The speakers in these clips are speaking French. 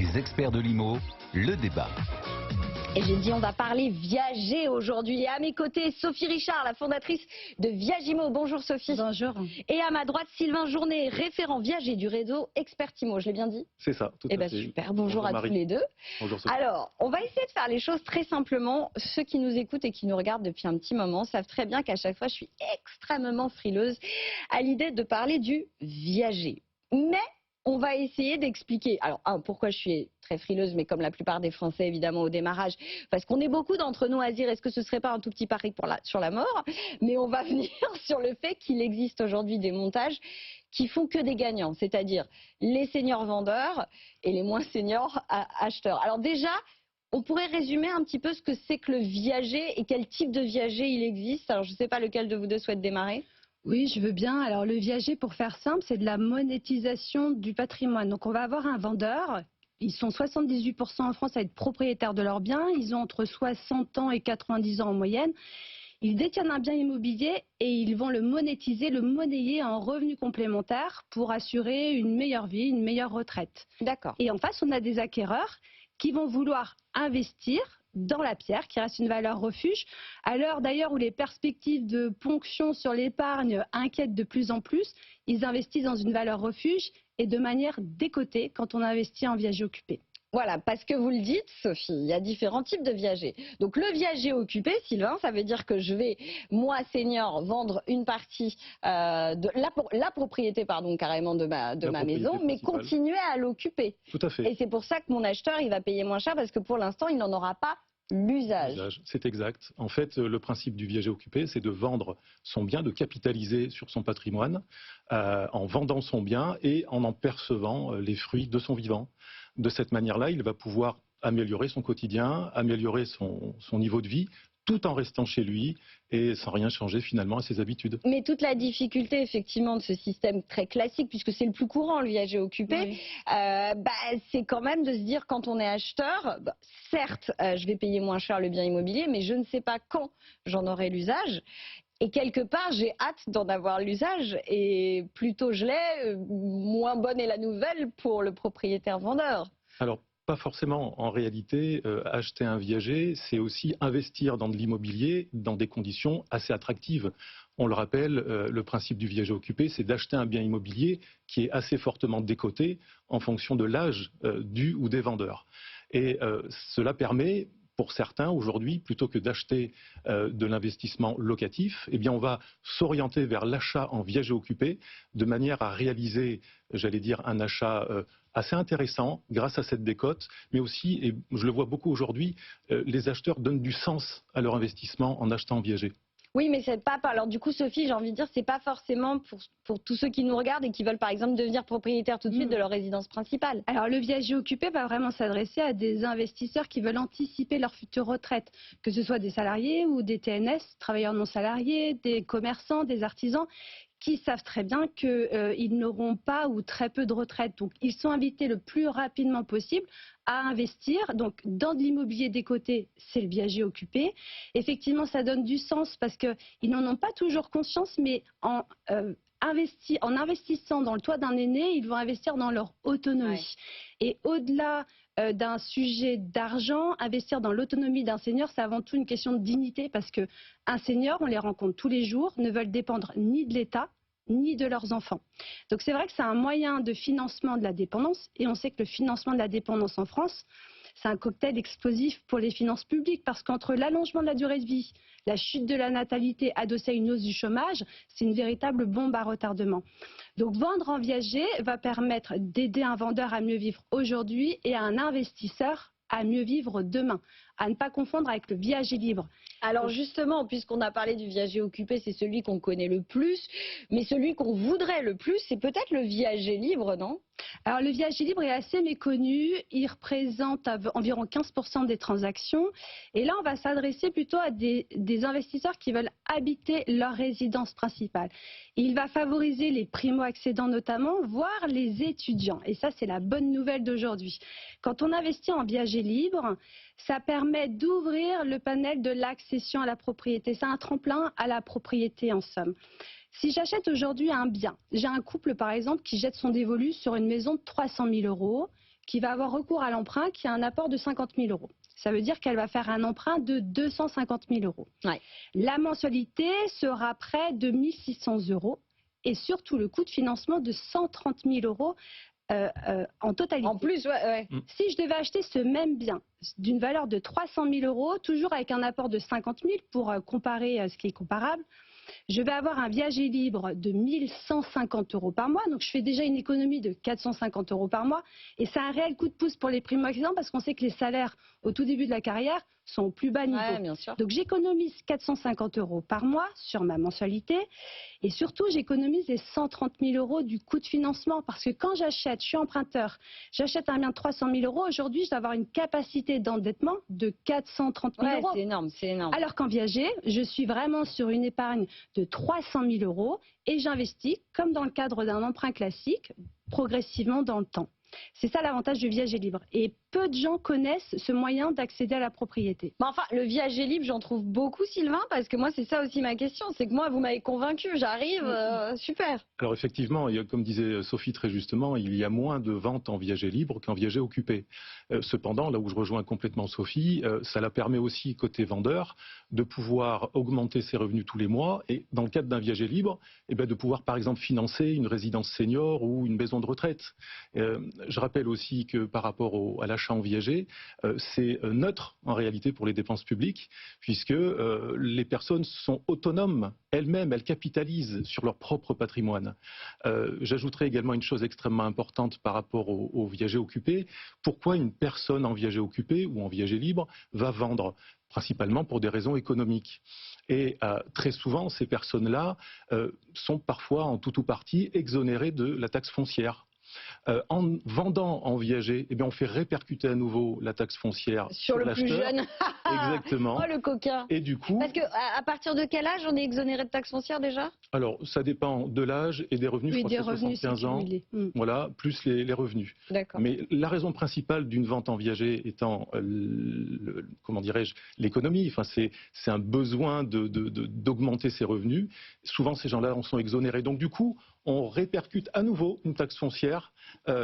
les experts de l'IMO, le débat. Et j'ai dit on va parler viager aujourd'hui. Et à mes côtés, Sophie Richard, la fondatrice de Viagimo. Bonjour Sophie. Bonjour. Et à ma droite, Sylvain Journet, référent viager du réseau Expertimo. Je l'ai bien dit? C'est ça, tout à fait. Eh bien super, bonjour à tous les deux. Bonjour Sophie. Alors, on va essayer de faire les choses très simplement. Ceux qui nous écoutent et qui nous regardent depuis un petit moment savent très bien qu'à chaque fois, je suis extrêmement frileuse à l'idée de parler du viager. Mais on va essayer d'expliquer, alors pourquoi je suis très frileuse, mais comme la plupart des Français évidemment au démarrage, parce qu'on est beaucoup d'entre nous à dire est-ce que ce serait pas un tout petit pari sur la mort, mais on va venir sur le fait qu'il existe aujourd'hui des montages qui font que des gagnants, c'est-à-dire les seniors vendeurs et les moins seniors acheteurs. Alors déjà, on pourrait résumer un petit peu ce que c'est que le viager et quel type de viager il existe. Alors je ne sais pas lequel de vous deux souhaite démarrer. Oui, je veux bien. Alors le viager, pour faire simple, c'est de la monétisation du patrimoine. Donc on va avoir un vendeur. Ils sont 78% en France à être propriétaires de leurs biens. Ils ont entre 60 ans et 90 ans en moyenne. Ils détiennent un bien immobilier et ils vont le monétiser, le monnayer en revenus complémentaires pour assurer une meilleure vie, une meilleure retraite. D'accord. Et en face, on a des acquéreurs qui vont vouloir investir dans la pierre, qui reste une valeur refuge. À l'heure d'ailleurs où les perspectives de ponction sur l'épargne inquiètent de plus en plus, ils investissent dans une valeur refuge et de manière décotée quand on investit en viager occupé. Voilà, parce que vous le dites, Sophie, il y a différents types de viagers. Donc le viager occupé, Sylvain, ça veut dire que je vais, moi, senior, vendre une partie de la propriété, pardon, carrément de ma maison, mais continuer à l'occuper. Tout à fait. Et c'est pour ça que mon acheteur, il va payer moins cher, parce que pour l'instant, il n'en aura pas l'usage. C'est exact. En fait, le principe du viager occupé, c'est de vendre son bien, de capitaliser sur son patrimoine en vendant son bien et en percevant les fruits de son vivant. De cette manière-là, il va pouvoir améliorer son quotidien, améliorer son niveau de vie, tout en restant chez lui et sans rien changer finalement à ses habitudes. Mais toute la difficulté effectivement de ce système très classique, puisque c'est le plus courant, le viager occupé, oui. C'est quand même de se dire quand on est acheteur, certes je vais payer moins cher le bien immobilier, mais je ne sais pas quand j'en aurai l'usage. Et quelque part, j'ai hâte d'en avoir l'usage. Et plus tôt je l'ai, moins bonne est la nouvelle pour le propriétaire vendeur. Alors, pas forcément. En réalité, acheter un viager, c'est aussi investir dans de l'immobilier dans des conditions assez attractives. On le rappelle, le principe du viager occupé, c'est d'acheter un bien immobilier qui est assez fortement décoté en fonction de l'âge du ou des vendeurs. Et cela permet, pour certains aujourd'hui, plutôt que d'acheter de l'investissement locatif, eh bien on va s'orienter vers l'achat en viager occupé de manière à réaliser, j'allais dire, un achat assez intéressant grâce à cette décote, mais aussi, et je le vois beaucoup aujourd'hui, les acheteurs donnent du sens à leur investissement en achetant en viager. Oui, mais c'est pas. Alors du coup, Sophie, j'ai envie de dire, c'est pas forcément pour tous ceux qui nous regardent et qui veulent, par exemple, devenir propriétaires tout de suite de leur résidence principale. Alors le viager occupé va vraiment s'adresser à des investisseurs qui veulent anticiper leur future retraite, que ce soit des salariés ou des TNS, travailleurs non salariés, des commerçants, des artisans, qui savent très bien qu'ils n'auront pas ou très peu de retraite. Donc ils sont invités le plus rapidement possible à investir. Donc dans de l'immobilier décoté, c'est le viager occupé. Effectivement, ça donne du sens parce qu'ils n'en ont pas toujours conscience, mais en investissant dans le toit d'un aîné, ils vont investir dans leur autonomie. Ouais. Et au-delà d'un sujet d'argent, investir dans l'autonomie d'un senior, c'est avant tout une question de dignité parce qu'un senior, on les rencontre tous les jours, ne veulent dépendre ni de l'État, ni de leurs enfants. Donc c'est vrai que c'est un moyen de financement de la dépendance et on sait que le financement de la dépendance en France, c'est un cocktail explosif pour les finances publiques parce qu'entre l'allongement de la durée de vie, la chute de la natalité adossée à une hausse du chômage, c'est une véritable bombe à retardement. Donc vendre en viager va permettre d'aider un vendeur à mieux vivre aujourd'hui et à un investisseur à mieux vivre demain, à ne pas confondre avec le viager libre. Alors justement, puisqu'on a parlé du viager occupé, c'est celui qu'on connaît le plus, mais celui qu'on voudrait le plus, c'est peut-être le viager libre, non ? Alors le viager libre est assez méconnu, il représente environ 15% des transactions et là on va s'adresser plutôt à des investisseurs qui veulent habiter leur résidence principale. Il va favoriser les primo-accédants notamment, voire les étudiants et ça c'est la bonne nouvelle d'aujourd'hui. Quand on investit en viager libre, ça permet d'ouvrir le panel de l'accession à la propriété, c'est un tremplin à la propriété en somme. Si j'achète aujourd'hui un bien, j'ai un couple par exemple qui jette son dévolu sur une maison de 300 000 €, qui va avoir recours à l'emprunt qui a un apport de 50 000 euros. Ça veut dire qu'elle va faire un emprunt de 250 000 euros. Ouais. La mensualité sera près de 1 600 euros et surtout le coût de financement de 130 000 euros en totalité. En plus, ouais. Si je devais acheter ce même bien d'une valeur de 300 000 euros, toujours avec un apport de 50 000 pour comparer ce qui est comparable, je vais avoir un viager libre de 1 150 euros par mois. Donc je fais déjà une économie de 450 euros par mois. Et c'est un réel coup de pouce pour les primo-accédants parce qu'on sait que les salaires au tout début de la carrière sont au plus bas niveau. Ouais, bien sûr. Donc j'économise 450 euros par mois sur ma mensualité. Et surtout, j'économise les 130 000 euros du coût de financement. Parce que quand j'achète, je suis emprunteur, j'achète un bien de 300 000 euros. Aujourd'hui, je dois avoir une capacité d'endettement de 430 000 euros. C'est énorme, c'est énorme. Alors qu'en viager, je suis vraiment sur une épargne de 300 000 euros et j'investis, comme dans le cadre d'un emprunt classique, progressivement dans le temps. C'est ça l'avantage du viager libre. Et peu de gens connaissent ce moyen d'accéder à la propriété. Mais enfin, le viager libre, j'en trouve beaucoup, Sylvain, parce que moi, c'est ça aussi ma question. C'est que moi, vous m'avez convaincu, j'arrive, super. Alors effectivement, comme disait Sophie très justement, il y a moins de ventes en viager libre qu'en viager occupé. Cependant, là où je rejoins complètement Sophie, ça la permet aussi, côté vendeur, de pouvoir augmenter ses revenus tous les mois et dans le cadre d'un viager libre, de pouvoir par exemple financer une résidence senior ou une maison de retraite. Je rappelle aussi que par rapport à l'achat en viager, c'est neutre en réalité pour les dépenses publiques, puisque les personnes sont autonomes elles-mêmes, elles capitalisent sur leur propre patrimoine. J'ajouterai également une chose extrêmement importante par rapport au viager occupé. Pourquoi une personne en viager occupé ou en viager libre va vendre ? Principalement pour des raisons économiques. Et très souvent, ces personnes-là sont parfois en tout ou partie exonérées de la taxe foncière. En vendant en viager, on fait répercuter à nouveau la taxe foncière sur le plus jeune. Exactement. Oh, le coquin. Et du coup, parce que à partir de quel âge on est exonéré de taxe foncière déjà? Alors, ça dépend de l'âge et des revenus. Oui, je crois que c'est 75 ans, voilà, plus les revenus. D'accord. Mais la raison principale d'une vente en viager étant, comment dirais-je, l'économie. Enfin, c'est un besoin d'augmenter ses revenus. Souvent, ces gens-là en sont exonérés. Donc, du coup, on répercute à nouveau une taxe foncière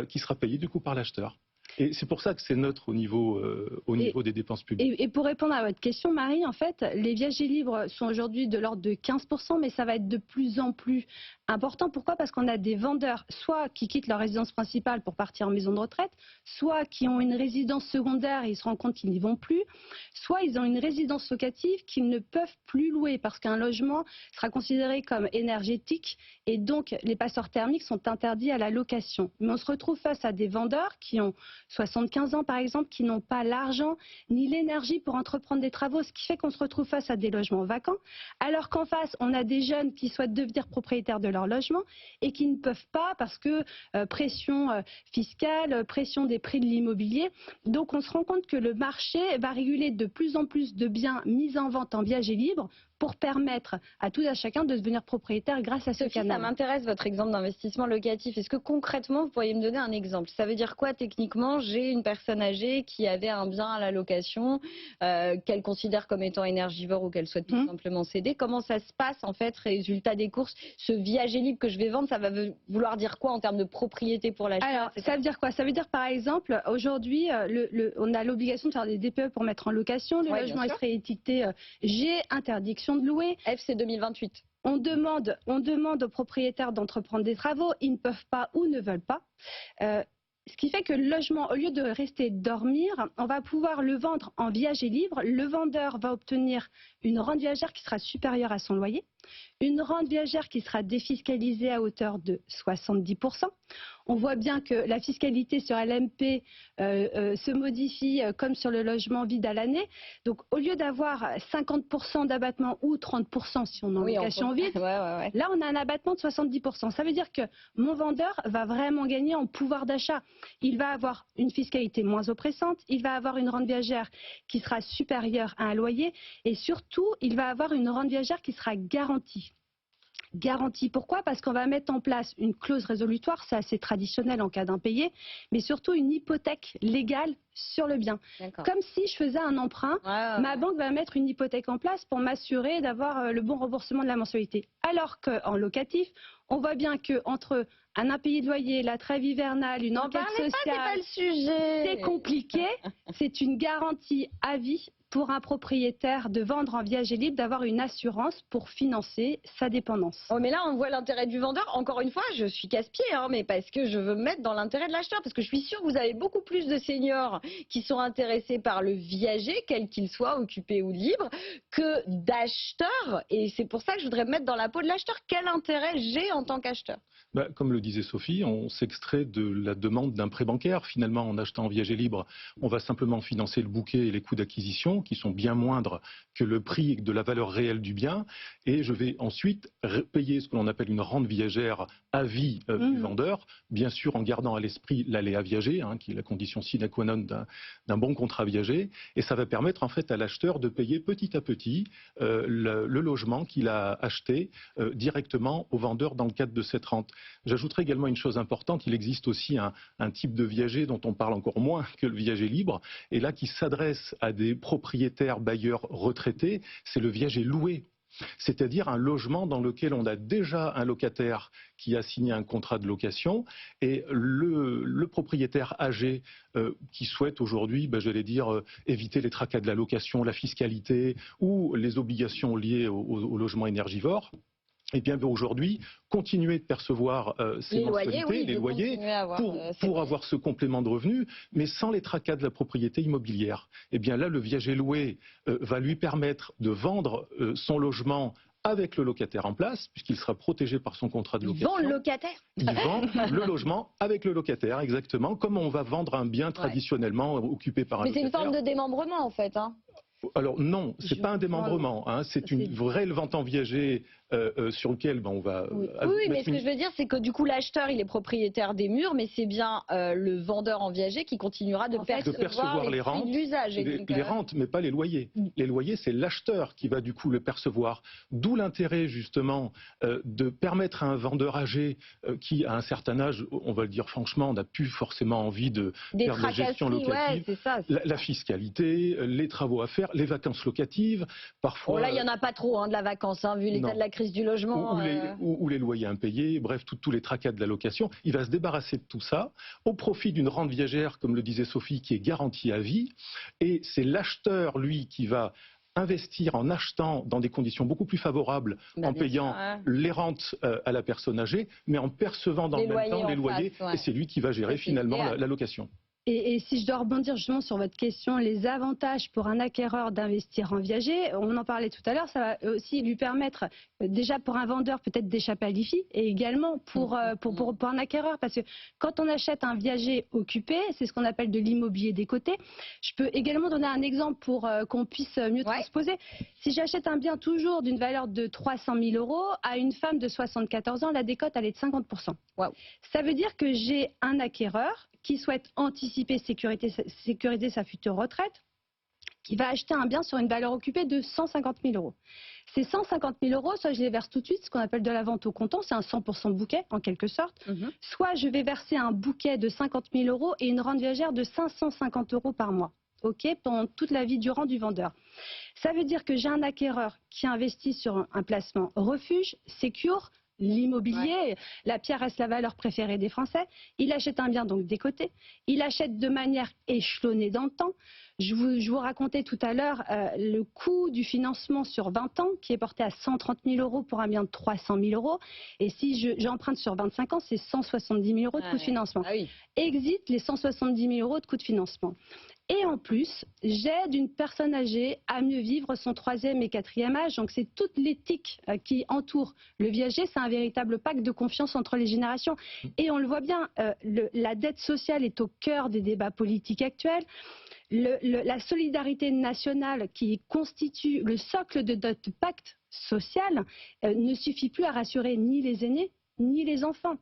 qui sera payée du coup par l'acheteur. Et c'est pour ça que c'est neutre au niveau des dépenses publiques. Et pour répondre à votre question, Marie, en fait, les viagers libres sont aujourd'hui de l'ordre de 15%, mais ça va être de plus en plus important. Pourquoi ? Parce qu'on a des vendeurs, soit qui quittent leur résidence principale pour partir en maison de retraite, soit qui ont une résidence secondaire et ils se rendent compte qu'ils n'y vont plus, soit ils ont une résidence locative qu'ils ne peuvent plus louer parce qu'un logement sera considéré comme énergétique et donc les passeurs thermiques sont interdits à la location. Mais on se retrouve face à des vendeurs qui ont 75 ans par exemple, qui n'ont pas l'argent ni l'énergie pour entreprendre des travaux, ce qui fait qu'on se retrouve face à des logements vacants, alors qu'en face on a des jeunes qui souhaitent devenir propriétaires de leur logement et qui ne peuvent pas parce que pression fiscale, pression des prix de l'immobilier. Donc on se rend compte que le marché va réguler de plus en plus de biens mis en vente en viager libre pour permettre à tout à chacun de devenir propriétaire grâce à ce canal. Ça m'intéresse votre exemple d'investissement locatif. Est-ce que concrètement, vous pourriez me donner un exemple? Ça veut dire quoi techniquement? J'ai une personne âgée qui avait un bien à la location, qu'elle considère comme étant énergivore ou qu'elle souhaite tout simplement céder. Comment ça se passe en fait, résultat des courses? Ce viager libre que je vais vendre, ça va vouloir dire quoi en termes de propriété pour l'acheteur? Alors, ça veut dire quoi? Ça veut dire par exemple, aujourd'hui, on a l'obligation de faire des DPE pour mettre en location. Le logement serait étiqueté G, interdiction de louer. FC 2028. On demande aux propriétaires d'entreprendre des travaux, ils ne peuvent pas ou ne veulent pas. Ce qui fait que le logement, au lieu de rester dormir, on va pouvoir le vendre en viager libre. Le vendeur va obtenir une rente viagère qui sera supérieure à son loyer, une rente viagère qui sera défiscalisée à hauteur de 70%. On voit bien que la fiscalité sur LMP se modifie comme sur le logement vide à l'année. Donc au lieu d'avoir 50% d'abattement ou 30% si on est en location vide, là on a un abattement de 70%. Ça veut dire que mon vendeur va vraiment gagner en pouvoir d'achat. Il va avoir une fiscalité moins oppressante, il va avoir une rente viagère qui sera supérieure à un loyer et surtout il va avoir une rente viagère qui sera garantie. Garantie, pourquoi? Parce qu'on va mettre en place une clause résolutoire, c'est assez traditionnel en cas d'impayé, mais surtout une hypothèque légale sur le bien. Comme si je faisais un emprunt, ma banque va mettre une hypothèque en place pour m'assurer d'avoir le bon remboursement de la mensualité. Alors qu'en locatif, on voit bien qu'entre un impayé de loyer, la trêve hivernale, une enquête sociale, c'est compliqué. C'est une garantie à vie pour un propriétaire de vendre en viager libre, d'avoir une assurance pour financer sa dépendance. Oh, mais là, on voit l'intérêt du vendeur. Encore une fois, je suis casse-pied, mais parce que je veux me mettre dans l'intérêt de l'acheteur. Parce que je suis sûre que vous avez beaucoup plus de seniors qui sont intéressés par le viager, quel qu'il soit, occupé ou libre, que d'acheteurs. Et c'est pour ça que je voudrais me mettre dans la peau de l'acheteur. Quel intérêt j'ai en tant qu'acheteur? Comme le disait Sophie, on s'extrait de la demande d'un prêt bancaire. Finalement, en achetant en viager libre, on va simplement financer le bouquet et les coûts d'acquisition, qui sont bien moindres que le prix de la valeur réelle du bien. Et je vais ensuite payer ce que l'on appelle une rente viagère à vie du vendeur, bien sûr en gardant à l'esprit l'aléa viager, qui est la condition sine qua non d'un bon contrat viager. Et ça va permettre en fait à l'acheteur de payer petit à petit le logement qu'il a acheté directement au vendeur dans le cadre de cette rente. J'ajouterai également une chose importante, il existe aussi un type de viager dont on parle encore moins que le viager libre, et là qui s'adresse à des propriétaires bailleurs retraités, c'est le viager loué. C'est-à-dire un logement dans lequel on a déjà un locataire qui a signé un contrat de location et le propriétaire âgé qui souhaite aujourd'hui, j'allais dire, éviter les tracas de la location, la fiscalité ou les obligations liées au logement énergivore. Et bien aujourd'hui, continuer de percevoir ces mensualités, les loyers, pour avoir ce complément de revenus, mais sans les tracas de la propriété immobilière. Et bien là, le viager loué va lui permettre de vendre son logement avec le locataire en place, puisqu'il sera protégé par son contrat de location. Il vend le locataire. Il vend le logement avec le locataire, exactement, comme on va vendre un bien traditionnellement occupé par un locataire. Mais c'est une forme de démembrement en fait. Alors non, ce n'est pas un démembrement, c'est une vraie vente en viager sur lequel on va... Oui, mais ce que je veux dire, c'est que du coup l'acheteur il est propriétaire des murs, mais c'est bien le vendeur en viager qui continuera de percevoir les rentes, l'usage. Les rentes, mais pas les loyers. Les loyers, c'est l'acheteur qui va du coup le percevoir. D'où l'intérêt justement de permettre à un vendeur âgé qui, à un certain âge, on va le dire franchement, n'a plus forcément envie de faire de la gestion locative, la fiscalité, les travaux à faire, les vacances locatives, parfois... là, il n'y en a pas trop de la vacance, vu l'état de la crise du logement. Ou les loyers impayés, bref, tous les tracas de la location. Il va se débarrasser de tout ça au profit d'une rente viagère, comme le disait Sophie, qui est garantie à vie. Et c'est l'acheteur, lui, qui va investir en achetant dans des conditions beaucoup plus favorables, en payant les rentes à la personne âgée, mais en percevant dans le même temps les loyers. Et c'est lui qui va gérer finalement la location. Et si je dois rebondir justement sur votre question, les avantages pour un acquéreur d'investir en viager, on en parlait tout à l'heure, ça va aussi lui permettre, déjà pour un vendeur peut-être d'échapper à l'IFI, et également pour un acquéreur, parce que quand on achète un viager occupé, c'est ce qu'on appelle de l'immobilier décoté. Je peux également donner un exemple pour qu'on puisse mieux transposer. Si j'achète un bien toujours d'une valeur de 300 000 € à une femme de 74 ans, la décote elle est de 50%. Ça veut dire que j'ai un acquéreur qui souhaite anticiper, sécuriser sa future retraite, qui va acheter un bien sur une valeur occupée de 150 000 €. Ces 150 000 €, soit je les verse tout de suite, ce qu'on appelle de la vente au comptant, c'est un 100% bouquet en quelque sorte, soit je vais verser un bouquet de 50 000 € et une rente viagère de 550 € par mois, pendant toute la vie durant du vendeur. Ça veut dire que j'ai un acquéreur qui investit sur un placement refuge, sécure, l'immobilier, la pierre reste la valeur préférée des Français. Il achète un bien donc décoté, il achète de manière échelonnée dans le temps. Je vous racontais tout à l'heure le coût du financement sur 20 ans qui est porté à 130 000 € pour un bien de 300 000 €. Et si j'emprunte sur 25 ans, c'est 170 000 € de coût de financement. Exit les 170 000 € de coût de financement. Et en plus, j'aide une personne âgée à mieux vivre son 3e et 4e âge. Donc c'est toute l'éthique qui entoure le viager. C'est un véritable pacte de confiance entre les générations. Et on le voit bien, la dette sociale est au cœur des débats politiques actuels. La solidarité nationale qui constitue le socle de notre pacte social ne suffit plus à rassurer ni les aînés ni les enfants.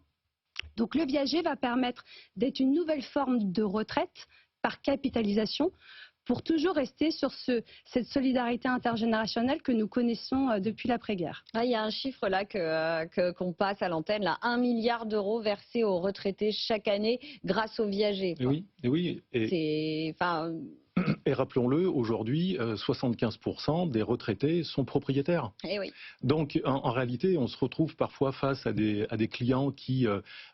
Donc le viager va permettre d'être une nouvelle forme de retraite par capitalisation pour toujours rester sur cette solidarité intergénérationnelle que nous connaissons depuis l'après-guerre. Il y a un chiffre là qu'on passe à l'antenne, là, 1 milliard d'euros versés aux retraités chaque année grâce aux viagers. Et oui. Et rappelons-le, aujourd'hui, 75% des retraités sont propriétaires. Et oui. Donc, en réalité, on se retrouve parfois face à des clients qui,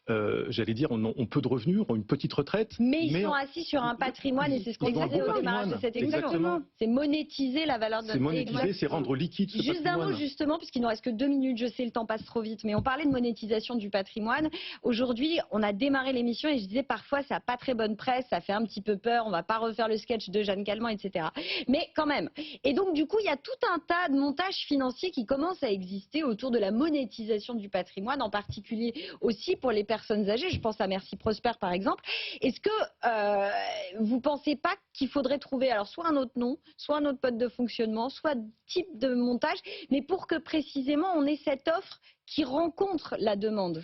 j'allais dire, ont peu de revenus, ont une petite retraite. Mais ils sont assis sur un patrimoine, et c'est ce qu'on disait au démarrage de cette émission. C'est monétiser la valeur de notre patrimoine. C'est monétiser, c'est rendre liquide ce patrimoine. Juste d'un mot, justement, puisqu'il nous reste que 2 minutes, je sais, le temps passe trop vite, mais on parlait de monétisation du patrimoine. Aujourd'hui, on a démarré l'émission et je disais parfois, ça n'a pas très bonne presse, ça fait un petit peu peur, on va pas refaire le sketch de Jeanne Calment, etc. Mais quand même. Et donc, du coup, il y a tout un tas de montages financiers qui commencent à exister autour de la monétisation du patrimoine, en particulier aussi pour les personnes âgées. Je pense à Merci Prosper, par exemple. Est-ce que vous ne pensez pas qu'il faudrait trouver alors soit un autre nom, soit un autre mode de fonctionnement, soit type de montage, mais pour que précisément on ait cette offre qui rencontre la demande?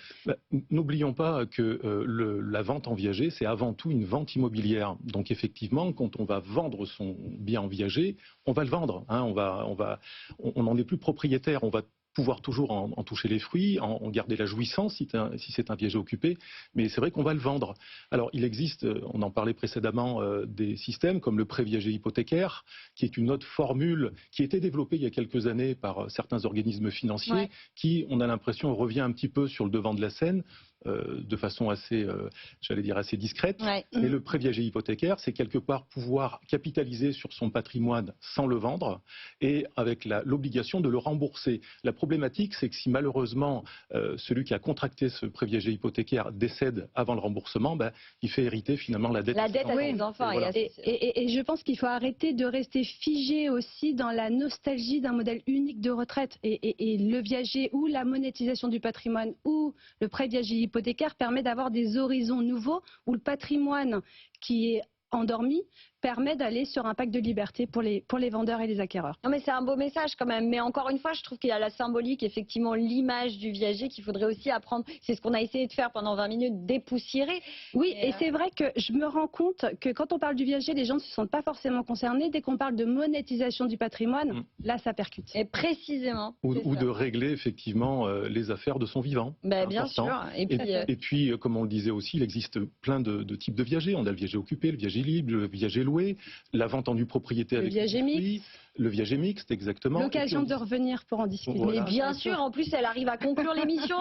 N'oublions pas que la vente en viager, c'est avant tout une vente immobilière. Donc effectivement, quand on va vendre son bien en viager, on va le vendre. Hein, on n'en est plus propriétaire. On va pouvoir toujours en toucher les fruits, en garder la jouissance si c'est un viager occupé, mais c'est vrai qu'on va le vendre. Alors il existe, on en parlait précédemment, des systèmes comme le prêt viager hypothécaire, qui est une autre formule qui a été développée il y a quelques années par certains organismes financiers, qui, on a l'impression, revient un petit peu sur le devant de la scène, de façon assez, j'allais dire, assez discrète. Mais le prêt viager hypothécaire, c'est quelque part pouvoir capitaliser sur son patrimoine sans le vendre et avec l'obligation de le rembourser. La problématique, c'est que si malheureusement celui qui a contracté ce prêt viager hypothécaire décède avant le remboursement, il fait hériter finalement la dette. La dette à ses enfants. Et je pense qu'il faut arrêter de rester figé aussi dans la nostalgie d'un modèle unique de retraite. Et le viager ou la monétisation du patrimoine ou le prêt viager hypothécaire permet d'avoir des horizons nouveaux où le patrimoine qui est endormi permet d'aller sur un pacte de liberté pour les vendeurs et les acquéreurs. Non mais c'est un beau message quand même, mais encore une fois je trouve qu'il y a la symbolique, effectivement l'image du viager qu'il faudrait aussi apprendre, c'est ce qu'on a essayé de faire pendant 20 minutes, dépoussiérer. Oui, et c'est vrai que je me rends compte que quand on parle du viager, les gens ne se sentent pas forcément concernés. Dès qu'on parle de monétisation du patrimoine, là ça percute. Et précisément. Ou de régler effectivement les affaires de son vivant. Bien sûr. Et puis, comme on le disait aussi, il existe plein de types de viagers. On a le viager occupé, le viager libre, le viager loué, la vente en nue propriété avec le viager mixte. Le viager mixte, exactement. L'occasion de revenir pour en discuter. Voilà. Mais bien sûr, en plus, elle arrive à conclure l'émission.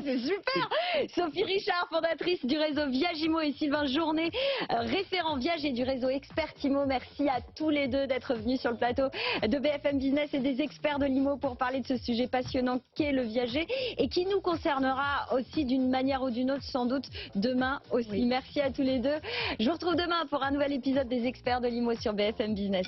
C'est super. Sophie Richard, fondatrice du réseau Viagimo, et Sylvain Journet, référent viager du réseau Expertimo. Merci à tous les deux d'être venus sur le plateau de BFM Business et des experts de l'IMO pour parler de ce sujet passionnant qu'est le viager et qui nous concernera aussi d'une manière ou d'une autre, sans doute demain aussi. Merci à tous les deux. Je vous retrouve demain pour un nouvel épisode des experts de l'IMO sur BFM Business.